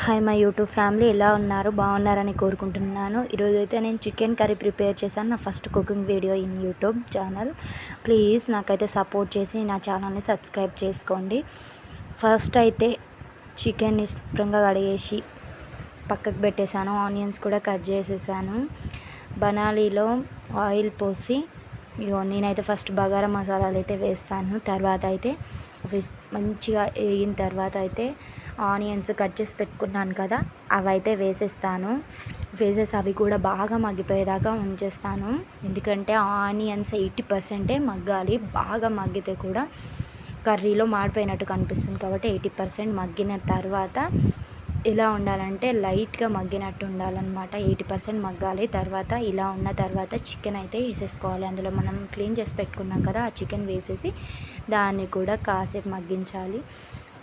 Hi my YouTube family, ఎలా ఉన్నారు? బాగున్నారని కోరుకుంటున్నాను. ఈరోజైతే నేను చికెన్ కర్రీ ప్రిపేర్ చేశాను. నా first cooking video in YouTube channel. Please నాకైతే సపోర్ట్ చేసి నా ఛానల్ని సబ్స్క్రైబ్ చేసుకోండి. ఫస్ట్ అయితే చికెన్ని శుభ్రంగా కడిగేసి పక్కకు పెట్టేశాను. ఆనియన్స్ కూడా కట్ చేసేసాను. బనాలీలో ఆయిల్ పోసి నేనైతే ఫస్ట్ బగారా మసాలాలు అయితే వేస్తాను. తర్వాత అయితే మంచిగా వేగిన తర్వాత అయితే ఆనియన్స్ కట్ చేసి పెట్టుకున్నాను కదా, అవి అయితే వేసేస్తాను. వేసేసి అవి కూడా బాగా మగ్గిపోయేదాకా ఉంచేస్తాను. ఎందుకంటే ఆనియన్స్ 80% మగ్గాలి. బాగా మగ్గితే కూడా కర్రీలో మాడిపోయినట్టు కనిపిస్తుంది. కాబట్టి 80% మగ్గిన తర్వాత ఇలా ఉండాలంటే లైట్గా మగ్గినట్టు ఉండాలన్నమాట. 80% మగ్గాలి. తర్వాత ఇలా ఉన్న తర్వాత చికెన్ అయితే వేసేసుకోవాలి. అందులో మనం క్లీన్ చేసి పెట్టుకున్నాం కదా, ఆ చికెన్ వేసేసి దాన్ని కూడా కాసేపు మగ్గించాలి.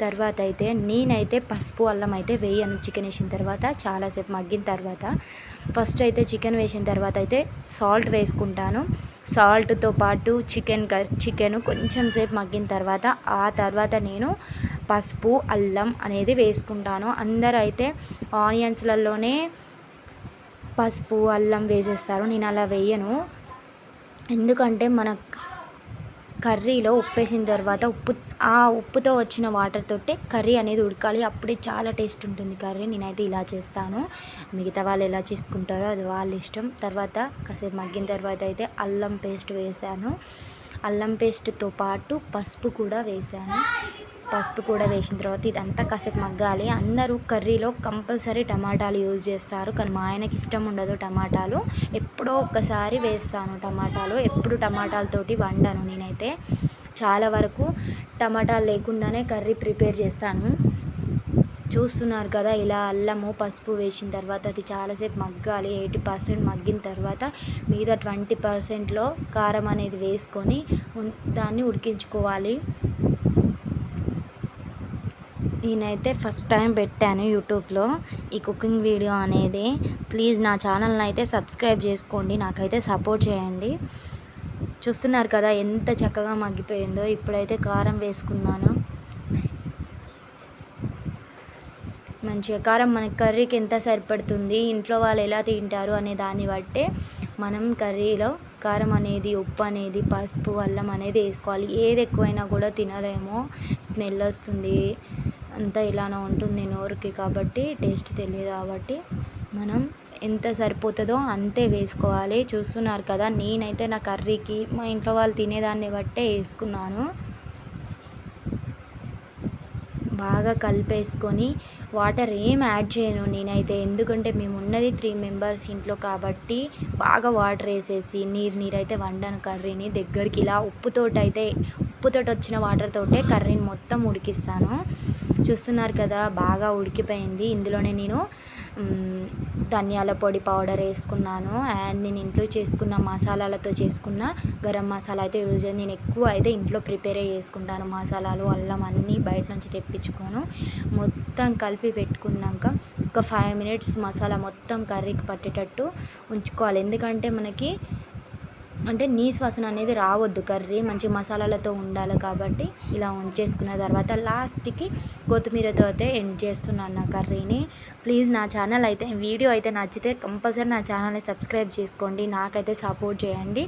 తర్వాత అయితే నేనైతే పసుపు అల్లం అయితే వేయను. చికెన్ వేసిన తర్వాత చాలాసేపు మగ్గిన తర్వాత ఫస్ట్ అయితే చికెన్ వేసిన తర్వాత అయితే సాల్ట్ వేసుకుంటాను. సాల్ట్తో పాటు చికెన్ కొంచెం సేపు మగ్గిన తర్వాత ఆ తర్వాత నేను పసుపు అల్లం అనేది వేసుకుంటాను. అందరూ అయితే ఆనియన్స్లలోనే పసుపు అల్లం వేసేస్తారు. నేను అలా వేయను. ఎందుకంటే మన కర్రీలో ఉప్పు వేసిన తర్వాత ఉప్పుతో వచ్చిన వాటర్ తోటే కర్రీ అనేది ఉడకాలి. అప్పుడే చాలా టేస్ట్ ఉంటుంది కర్రీ. నేనైతే ఇలా చేస్తాను. మిగతా వాళ్ళు ఎలా చేసుకుంటారో అది వాళ్ళ ఇష్టం. తర్వాత కాసేపు మగ్గిన తర్వాత అయితే అల్లం పేస్ట్ వేసాను. అల్లం పేస్ట్తో పాటు పసుపు కూడా వేసాను. పసుపు కూడా వేసిన తర్వాత ఇదంతా కాసేపు మగ్గాలి. అందరూ కర్రీలో కంపల్సరీ టమాటాలు యూజ్ చేస్తారు, కానీ మా ఆయనకి ఇష్టం ఉండదు టమాటాలు. ఎప్పుడో ఒక్కసారి వేస్తాను టమాటాలు. ఎప్పుడు టమాటాలతోటి వండను. నేనైతే చాలా వరకు టమాటాలు లేకుండానే కర్రీ ప్రిపేర్ చేస్తాను. చూస్తున్నారు కదా, ఇలా అల్లము పసుపు వేసిన తర్వాత అది చాలాసేపు మగ్గాలి. 80% మగ్గిన తర్వాత మిగతా 20%లో కారం అనేది వేసుకొని దాన్ని ఉడికించుకోవాలి. నేనైతే ఫస్ట్ టైం పెట్టాను యూట్యూబ్లో ఈ కుకింగ్ వీడియో అనేది. ప్లీజ్ నా ఛానల్ని అయితే సబ్స్క్రైబ్ చేసుకోండి, నాకైతే సపోర్ట్ చేయండి. చూస్తున్నారు కదా ఎంత చక్కగా మగ్గిపోయిందో. ఇప్పుడైతే కారం వేసుకున్నాను. మంచిగా కారం మన కర్రీకి ఎంత సరిపడుతుంది, ఇంట్లో వాళ్ళు ఎలా తింటారు అనే దాన్ని బట్టే మనం కర్రీలో కారం అనేది, ఉప్పు అనేది, పసుపు అల్లం అనేది వేసుకోవాలి. ఏది ఎక్కువైనా కూడా తినలేము, స్మెల్ వస్తుంది, అంతా ఇలానే ఉంటుంది నోరుకి. కాబట్టి టేస్ట్ తెలియదు. కాబట్టి మనం ఎంత సరిపోతుందో అంతే వేసుకోవాలి. చూస్తున్నారు కదా, నేనైతే నా కర్రీకి మా ఇంట్లో వాళ్ళు తినేదాన్ని బట్టే వేసుకున్నాను. బాగా కలిపేసుకొని వాటర్ ఏం యాడ్ చేయను నేనైతే. ఎందుకంటే మేము ఉన్నది 3 మెంబర్స్ ఇంట్లో కాబట్టి బాగా వాటర్ వేసేసి నీరైతే వండాను కర్రీని. దగ్గరికి ఇలా ఉప్పుతోటి వచ్చిన వాటర్ తోటే కర్రీని మొత్తం ఉడికిస్తాను. చూస్తున్నారు కదా, బాగా ఉడికిపోయింది. ఇందులోనే నేను ధనియాల పొడి పౌడర్ వేసుకున్నాను. అండ్ నేను ఇంట్లో చేసుకున్న మసాలాలతో చేసుకున్న గరం మసాలా అయితే యూజ్ చేసి, నేను ఎక్కువ అయితే ఇంట్లో ప్రిపేర్ చేసుకుంటాను. మసాలాలు అల్లం అన్నీ బయట నుంచి తెప్పించుకోను. మొత్తం కలిపి పెట్టుకున్నాక ఒక 5 మినిట్స్ మసాలా మొత్తం కర్రీకి పట్టేటట్టు ఉంచుకోవాలి. ఎందుకంటే మనకి నీసు వాసన అనేది రావద్దు, కర్రీ మంచి మసాలాలతో ఉండాలి. కాబట్టి ఇలా ఉంచేసుకున్న తర్వాత లాస్ట్కి కొత్తిమీరతో అయితే ఎండ్ చేస్తున్నాను నా కర్రీని. ప్లీజ్ నా ఛానల్ అయితే వీడియో అయితే నచ్చితే కంపల్సరీ నా ఛానల్ని సబ్స్క్రైబ్ చేసుకోండి, నాకైతే సపోర్ట్ చేయండి.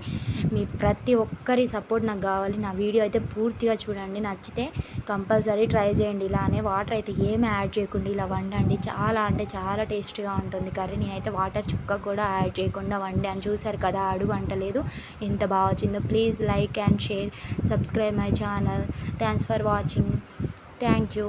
మీ ప్రతి ఒక్కరి సపోర్ట్ నాకు కావాలి. నా వీడియో అయితే పూర్తిగా చూడండి, నచ్చితే కంపల్సరీ ట్రై చేయండి. ఇలానే వాటర్ అయితే ఏమీ యాడ్ చేయకుండా ఇలా వండండి. చాలా అంటే చాలా టేస్టీగా ఉంటుంది కర్రీ. నేనైతే వాటర్ చుక్క కూడా యాడ్ చేయకుండా వండాను. చూసారు కదా, అడుగు అంటలేదు, ఎంత బాగా వచ్చిందో. Please like and share, subscribe my channel. Thanks for watching. Thank you.